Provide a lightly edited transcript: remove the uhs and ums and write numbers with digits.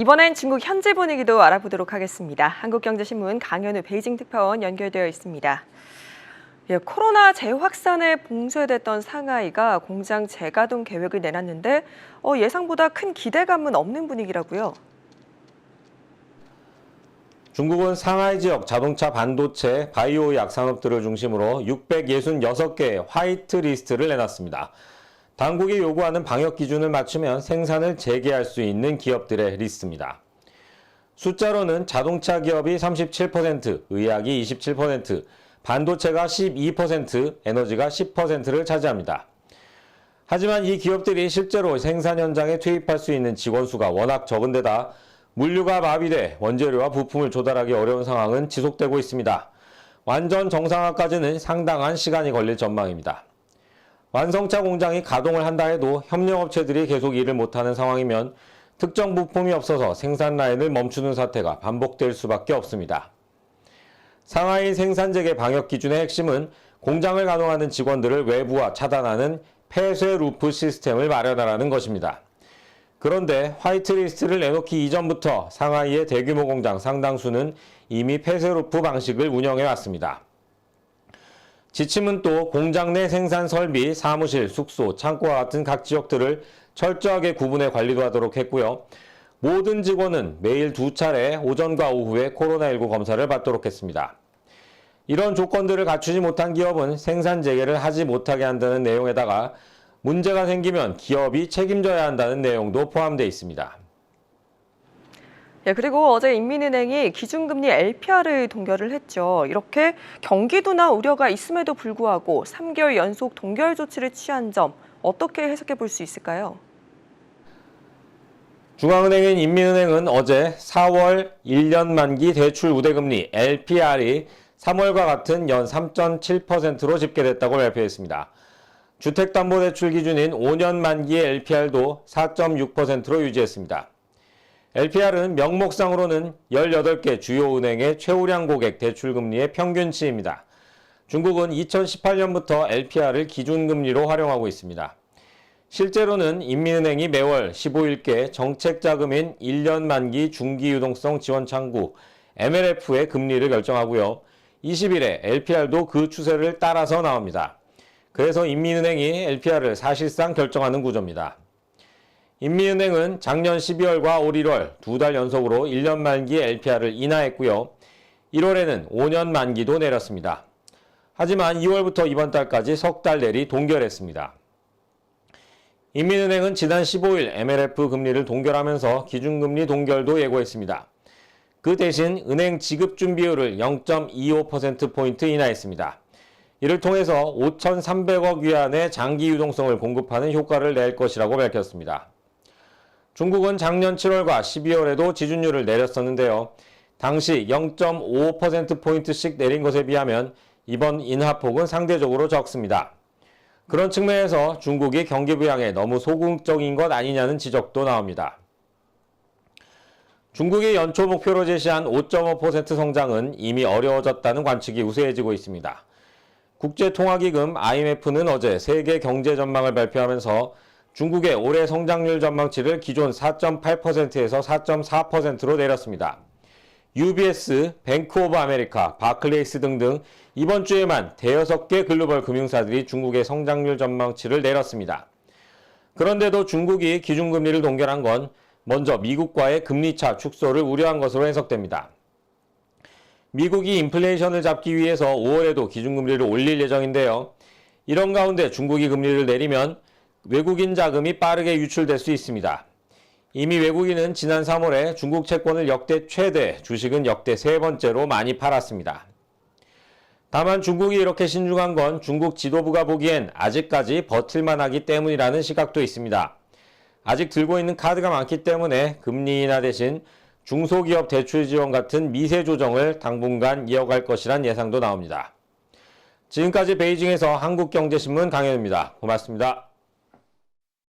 이번엔 중국 현지 분위기도 알아보도록 하겠습니다. 한국경제신문 강현우 베이징 특파원 연결되어 있습니다. 코로나 재확산에 봉쇄됐던 상하이가 공장 재가동 계획을 내놨는데 예상보다 큰 기대감은 없는 분위기라고요. 중국은 상하이 지역 자동차, 반도체, 바이오약 산업들을 중심으로 666개의 화이트 리스트를 내놨습니다. 당국이 요구하는 방역 기준을 맞추면 생산을 재개할 수 있는 기업들의 리스트입니다. 숫자로는 자동차 기업이 37%, 의약이 27%, 반도체가 12%, 에너지가 10%를 차지합니다. 하지만 이 기업들이 실제로 생산 현장에 투입할 수 있는 직원 수가 워낙 적은 데다 물류가 마비돼 원재료와 부품을 조달하기 어려운 상황은 지속되고 있습니다. 완전 정상화까지는 상당한 시간이 걸릴 전망입니다. 완성차 공장이 가동을 한다 해도 협력업체들이 계속 일을 못하는 상황이면 특정 부품이 없어서 생산 라인을 멈추는 사태가 반복될 수밖에 없습니다. 상하이 생산재개 방역 기준의 핵심은 공장을 가동하는 직원들을 외부와 차단하는 폐쇄 루프 시스템을 마련하라는 것입니다. 그런데 화이트리스트를 내놓기 이전부터 상하이의 대규모 공장 상당수는 이미 폐쇄 루프 방식을 운영해 왔습니다. 지침은 또 공장 내 생산 설비, 사무실, 숙소, 창고와 같은 각 지역들을 철저하게 구분해 관리도 하도록 했고요. 모든 직원은 매일 2차례 오전과 오후에 코로나19 검사를 받도록 했습니다. 이런 조건들을 갖추지 못한 기업은 생산 재개를 하지 못하게 한다는 내용에다가 문제가 생기면 기업이 책임져야 한다는 내용도 포함되어 있습니다. 그리고 어제 인민은행이 기준금리 LPR을 동결을 했죠. 이렇게 경기도나 우려가 있음에도 불구하고 3개월 연속 동결 조치를 취한 점 어떻게 해석해 볼 수 있을까요? 중앙은행인 인민은행은 어제 4월 1년 만기 대출 우대금리 LPR이 3월과 같은 연 3.7%로 집계됐다고 발표했습니다. 주택담보대출 기준인 5년 만기의 LPR도 4.6%로 유지했습니다. LPR은 명목상으로는 18개 주요 은행의 최우량 고객 대출금리의 평균치입니다. 중국은 2018년부터 LPR을 기준금리로 활용하고 있습니다. 실제로는 인민은행이 매월 15일께 정책자금인 1년 만기 중기유동성 지원 창구 MLF의 금리를 결정하고요. 20일에 LPR도 그 추세를 따라서 나옵니다. 그래서 인민은행이 LPR을 사실상 결정하는 구조입니다. 인민은행은 작년 12월과 올 1월 2달 연속으로 1년 만기 LPR을 인하했고요. 1월에는 5년 만기도 내렸습니다. 하지만 2월부터 이번 달까지 석 달 내리 동결했습니다. 인민은행은 지난 15일 MLF 금리를 동결하면서 기준금리 동결도 예고했습니다. 그 대신 은행 지급준비율을 0.25%포인트 인하했습니다. 이를 통해서 5,300억 위안의 장기 유동성을 공급하는 효과를 낼 것이라고 밝혔습니다. 중국은 작년 7월과 12월에도 지준율을 내렸었는데요. 당시 0.55%포인트씩 내린 것에 비하면 이번 인하폭은 상대적으로 적습니다. 그런 측면에서 중국이 경기 부양에 너무 소극적인 것 아니냐는 지적도 나옵니다. 중국이 연초 목표로 제시한 5.5% 성장은 이미 어려워졌다는 관측이 우세해지고 있습니다. 국제통화기금 IMF는 어제 세계 경제 전망을 발표하면서 중국의 올해 성장률 전망치를 기존 4.8%에서 4.4%로 내렸습니다. UBS, 뱅크 오브 아메리카, 바클레이스 등등 이번 주에만 대여섯 개 글로벌 금융사들이 중국의 성장률 전망치를 내렸습니다. 그런데도 중국이 기준금리를 동결한 건 먼저 미국과의 금리차 축소를 우려한 것으로 해석됩니다. 미국이 인플레이션을 잡기 위해서 5월에도 기준금리를 올릴 예정인데요. 이런 가운데 중국이 금리를 내리면 외국인 자금이 빠르게 유출될 수 있습니다. 이미 외국인은 지난 3월에 중국 채권을 역대 최대, 주식은 역대 세 번째로 많이 팔았습니다. 다만 중국이 이렇게 신중한 건 중국 지도부가 보기엔 아직까지 버틸만 하기 때문이라는 시각도 있습니다. 아직 들고 있는 카드가 많기 때문에 금리 인하 대신 중소기업 대출 지원 같은 미세 조정을 당분간 이어갈 것이란 예상도 나옵니다. 지금까지 베이징에서 한국경제신문 강현우입니다. 고맙습니다.